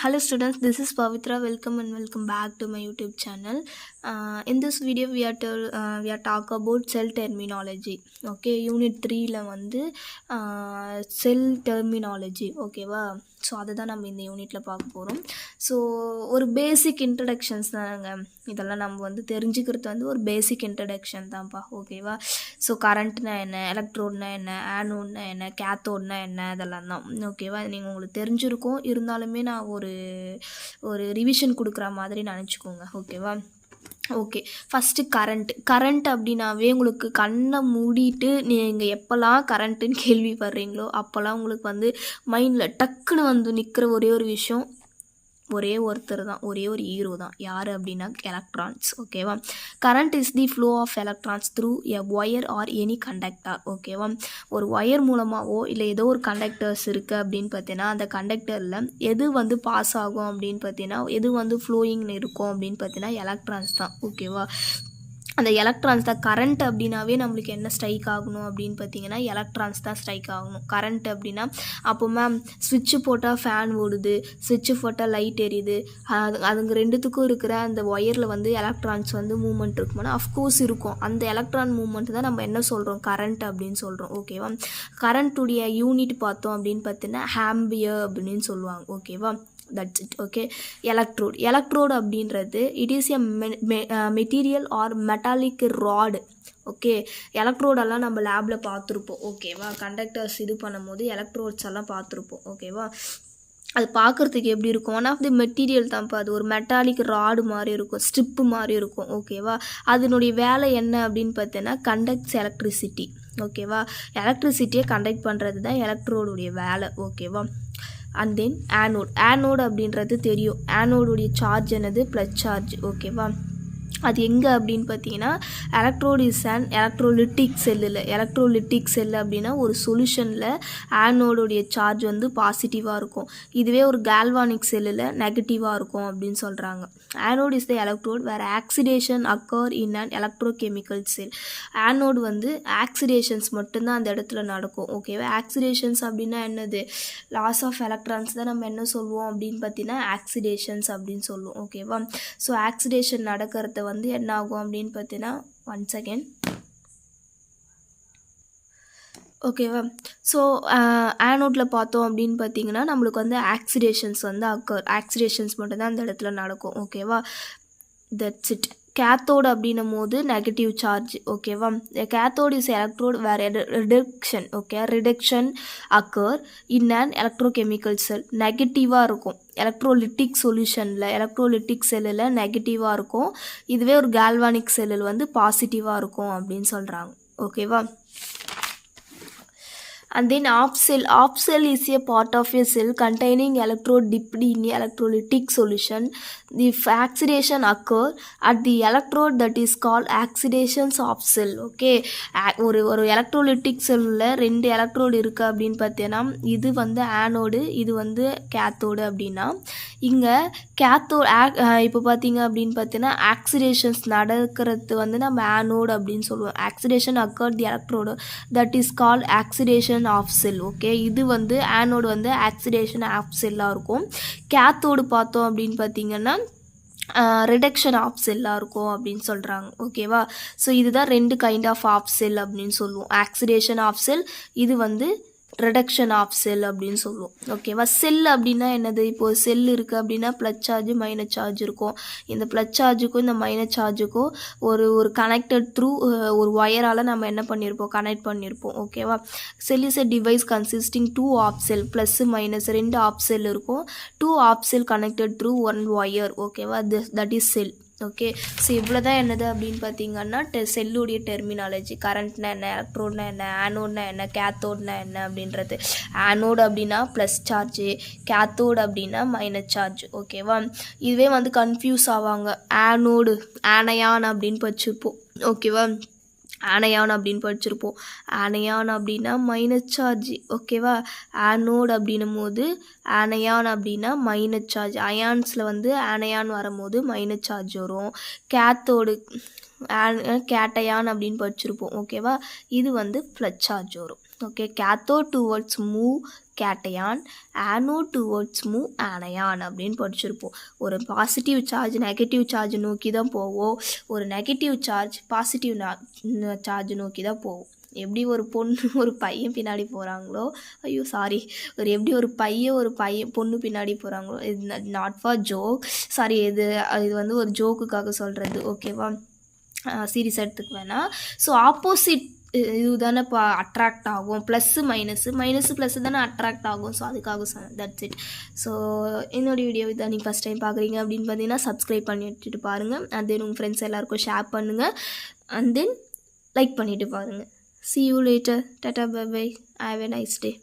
Hello students, this is Pavitra. Welcome and welcome back to my YouTube channel. In this video we are talk about cell terminology. Okay, unit 3 la வந்து cell terminology. ஓகேவா? So அதை தான் நம்ம இந்த யூனிட்டில் பார்க்க போகிறோம். So ஒரு பேசிக் இன்ட்ரடக்ஷன்ஸ் தானங்க இதெல்லாம் நம்ம வந்து தெரிஞ்சுக்கிறது வந்து ஒரு பேசிக் இன்ட்ரடக்ஷன் தான்ப்பா. ஓகேவா? ஸோ கரண்ட்னா என்ன, எலக்ட்ரோட்னா என்ன, ஆனோட்னா என்ன, கேத்தோட்னா என்ன, இதெல்லாம் தான். ஓகேவா? நீங்கள் உங்களுக்கு தெரிஞ்சிருக்கும், இருந்தாலுமே நான் ஒரு ரிவிஷன் கொடுக்குற மாதிரி நினச்சிக்கோங்க. ஓகேவா? ஓகே, ஃபஸ்ட்டு கரண்ட் அப்படின்னாவே உங்களுக்கு கண்ணை மூடிட்டு நீங்கள் எப்போல்லாம் கரண்ட்டுன்னு கேள்விப்படுறீங்களோ அப்போல்லாம் உங்களுக்கு வந்து மைண்டில் டக்குன்னு வந்து நிற்கிற ஒரே ஒரு விஷயம், ஒரே ஒருத்தர் தான், ஒரே ஒரு ஹீரோ தான். யார் அப்படின்னா எலக்ட்ரான்ஸ். ஓகேவா? Current is the flow of electrons through a wire or any conductor. ஓகேவா? ஒரு ஒயர் மூலமாகவோ இல்லை ஏதோ ஒரு கண்டக்டர்ஸ் இருக்குது அப்படின்னு பார்த்தீங்கன்னா அந்த கண்டக்டரில் எது வந்து பாஸ் ஆகும் அப்படின்னு பார்த்தீங்கன்னா, எது வந்து ஃப்ளோயிங்னு இருக்கும் அப்படின்னு பார்த்தீங்கன்னா எலக்ட்ரான்ஸ் தான். ஓகேவா? அந்த எலக்ட்ரான்ஸ் தான். கரண்ட் அப்படின்னாவே நம்மளுக்கு என்ன ஸ்ட்ரைக் ஆகணும் அப்படின்னு பார்த்தீங்கன்னா எலக்ட்ரான்ஸ் தான் ஸ்ட்ரைக் ஆகணும். கரண்ட் அப்படின்னா அப்போ மேம் ஸ்விட்சு போட்டால் ஃபேன் ஓடுது, ஸ்விட்சு போட்டால் லைட் எரியுது, அதுங்க ரெண்டுத்துக்கும் இருக்கிற அந்த ஒயரில் வந்து எலக்ட்ரான்ஸ் வந்து மூவ்மெண்ட் இருக்குமானா அஃப்கோர்ஸ் இருக்கும். அந்த எலக்ட்ரான் மூவ்மெண்ட் தான் நம்ம என்ன சொல்கிறோம், கரண்ட் அப்படின்னு சொல்கிறோம். ஓகேவா? கரண்ட்டுடைய யூனிட் பார்த்தோம் அப்படின்னு பார்த்தீங்கன்னா ஆம்பியர் அப்படின்னு சொல்லுவாங்க. ஓகேவா? That's it. ஓகே, எலக்ட்ரோடு அப்படின்றது it is a material or metallic rod. Okay, எலக்ட்ரோடெல்லாம் நம்ம லேபில் பார்த்துருப்போம். ஓகேவா? கண்டக்டர்ஸ் இது பண்ணும்போது எலக்ட்ரோட்ஸ் எல்லாம் பார்த்துருப்போம். ஓகேவா? அது பார்க்குறதுக்கு எப்படி இருக்கும், ஒன் ஆஃப் தி மெட்டீரியல் தான்ப்பா. அது ஒரு மெட்டாலிக் ராடு மாதிரி இருக்கும், ஸ்ட்ரிப்பு மாதிரி இருக்கும். ஓகேவா? அதனுடைய வேலை என்ன அப்படின்னு பார்த்தீங்கன்னா கண்டக்ட்ஸ் எலக்ட்ரிசிட்டி. ஓகேவா? எலக்ட்ரிசிட்டியை கண்டக்ட் பண்ணுறது தான் எலக்ட்ரோடுடைய வேலை. ஓகேவா? அண்ட் தென் ஆனோடு அப்படின்றது தெரியும். ஆனோடுடைய சார்ஜ் என்னது, ப்ளஸ் சார்ஜ். ஓகேவா? அது எங்கே அப்படின்னு பார்த்தீங்கன்னா எலக்ட்ரோடு இஸ் அண்ட் எலக்ட்ரோலிட்டிக் செல் அப்படின்னா ஒரு சொல்யூஷனில் ஆனோடுடைய சார்ஜ் வந்து பாசிட்டிவாக இருக்கும். இதுவே ஒரு கால்வானிக் செல்லில் நெகட்டிவாக இருக்கும் அப்படின்னு சொல்கிறாங்க. Anode is the electrode where oxidation occur in and electrochemical cell. Anode வந்து ஆக்சிடேஷன்ஸ் மட்டும்தான் அந்த இடத்துல நடக்கும். ஓகேவா? ஆக்சிடேஷன்ஸ் அப்படின்னா என்னது, லாஸ் ஆஃப் எலக்ட்ரான்ஸ் தான் நம்ம என்ன சொல்லுவோம் அப்படின்னு பார்த்தீங்கன்னா ஆக்சிடேஷன்ஸ் அப்படின்னு சொல்லுவோம். ஓகேவா? ஸோ ஆக்சிடேஷன் நடக்கிறத வந்து என்ன ஆகும் அப்படின்னு பார்த்தீங்கன்னா ஒன் செகண்ட். ஓகேவா? ஸோ ஆனோட்டில் பார்த்தோம் அப்படின்னு பார்த்தீங்கன்னா நம்மளுக்கு வந்து ஆக்சிடேஷன்ஸ் வந்து ஆக்சிடேஷன்ஸ் மட்டும்தான் அந்த இடத்துல நடக்கும். ஓகேவா? That's it. கேத்தோடு அப்படின்னும் போது நெகட்டிவ் சார்ஜ். ஓகேவா? Cathode is electrode where reduction. Okay, reduction occur in and electrochemical cell. நெகட்டிவாக இருக்கும். எலக்ட்ரோலிட்டிக் சொல்யூஷனில் எலக்ட்ரோலிட்டிக் செல்லில் நெகட்டிவாக இருக்கும். இதுவே ஒரு கால்வானிக் செல்லில் வந்து பாசிட்டிவாக இருக்கும் அப்படின்னு சொல்கிறாங்க. ஓகேவா? And then off cell is a part of a cell containing electrode dipped in a electrolytic solution. If oxidation occur at the electrode, that is called oxidations of cell. Okay, ஒரு electrolytic செல்லில் 2 electrode இருக்குது அப்படின்னு பார்த்தீங்கன்னா இது வந்து anode, இது வந்து cathode. அப்படின்னா இங்கே இப்போ பார்த்தீங்க அப்படின்னு பார்த்தீங்கன்னா ஆக்சிடேஷன்ஸ் நடக்கிறது வந்து நம்ம ஆனோடு அப்படின்னு சொல்லுவோம். Oxidation occur the electrode, that is called oxidation of cell. Okay, இது வந்து ஆனோடு வந்து ஆக்சிடேஷன் ஆஃப் செல்லாக இருக்கும். கேத்தோடு பார்த்தோம் அப்படின்னு பார்த்தீங்கன்னா ரிடக்ஷன் ஆஃப் செல்லாக இருக்கும் அப்படின்னு சொல்கிறாங்க. ஓகேவா? ஸோ இதுதான் 2 கைண்ட் ஆஃப் செல் அப்படின்னு சொல்லுவோம். ஆக்சிடேஷன் ஆஃப் செல், இது வந்து ரிடக்ஷன் ஆஃப் செல் அப்படின்னு சொல்லுவோம். ஓகேவா? செல் அப்படின்னா என்னது, இப்போது செல் இருக்குது அப்படின்னா ப்ளஸ் சார்ஜ் மைனஸ் சார்ஜ் இருக்கும். இந்த ப்ளஸ் சார்ஜுக்கும் இந்த மைனஸ் சார்ஜுக்கும் ஒரு கனெக்டட் த்ரூ ஒரு ஒயரால் நம்ம என்ன பண்ணியிருப்போம், கனெக்ட் பண்ணியிருப்போம். ஓகேவா? Cell is a device consisting 2 of cell, plus minus 2 of cell இருக்கும். 2 of cell connected through 1 wire. ஓகேவா? That is cell. Okay, so இவ்வளோ தான் என்னது அப்படின்னு பார்த்தீங்கன்னா செல்லுடைய டெர்மினாலஜி. கரண்ட்னா என்ன, எலக்ட்ரோட்னா என்ன, ஆனோட்னா என்ன, கேத்தோட்னா என்ன அப்படின்றது. ஆனோடு அப்படின்னா ப்ளஸ் சார்ஜு, கேத்தோடு அப்படின்னா மைனஸ் சார்ஜ். ஓகேவா? இதுவே வந்து கன்ஃபியூஸ் ஆவாங்க. ஆனோடு ஆனையான் அப்படின்னு படிச்சிருப்போம். ஓகேவா? ஆனையான் அப்படின்னு படிச்சிருப்போம். ஆனையான் அப்படின்னா மைனஸ் சார்ஜ். ஓகேவா? ஆனோடு அப்படின்னும் போது ஆனையான் அப்படின்னா மைனஸ் சார்ஜ். அயான்ஸில் வந்து ஆனையான் வரும்போது மைனஸ் சார்ஜ் வரும். கேத்தோடு கேட்டயான் அப்படின்னு படிச்சிருப்போம். ஓகேவா? இது வந்து ப்ளஸ் சார்ஜ் வரும். Okay, cathode towards move cation, anode towards move anion அப்படின்னு படிச்சிருப்போம். ஒரு பாசிட்டிவ் சார்ஜ் நெகட்டிவ் சார்ஜ் நோக்கி தான் போவோம், ஒரு நெகட்டிவ் சார்ஜ் பாசிட்டிவ் சார்ஜ் நோக்கி தான் போவோம். எப்படி ஒரு பொண்ணு ஒரு பையன் பின்னாடி போகிறாங்களோ, ஐயோ சாரி, எப்படி ஒரு பையன் பொண்ணு பின்னாடி போகிறாங்களோ, இது நாட் ஃபார் ஜோக், சாரி, இது வந்து ஒரு ஜோக்குக்காக சொல்கிறது, ஓகேவா, சீரியஸ் எடுத்துக்க வேணாம். ஸோ ஆப்போசிட் இது தானே இப்போ அட்ராக்ட் ஆகும், ப்ளஸ்ஸு ப்ளஸ்ஸு தானே அட்ராக்ட் ஆகும். ஸோ அதுக்காக தட்ஸ் இட். ஸோ என்னோடய வீடியோ இதை நீங்கள் ஃபஸ்ட் டைம் பார்க்குறீங்க அப்படின்னு பார்த்தீங்கன்னா சப்ஸ்கிரைப் பண்ணி வச்சுட்டு பாருங்கள். அண்ட் தென் உங்கள் ஃப்ரெண்ட்ஸ் எல்லாருக்கும் ஷேர் பண்ணுங்கள். அண்ட் தென் லைக் பண்ணிவிட்டு பாருங்கள். See you later. Tata, bye bye. Have a nice day.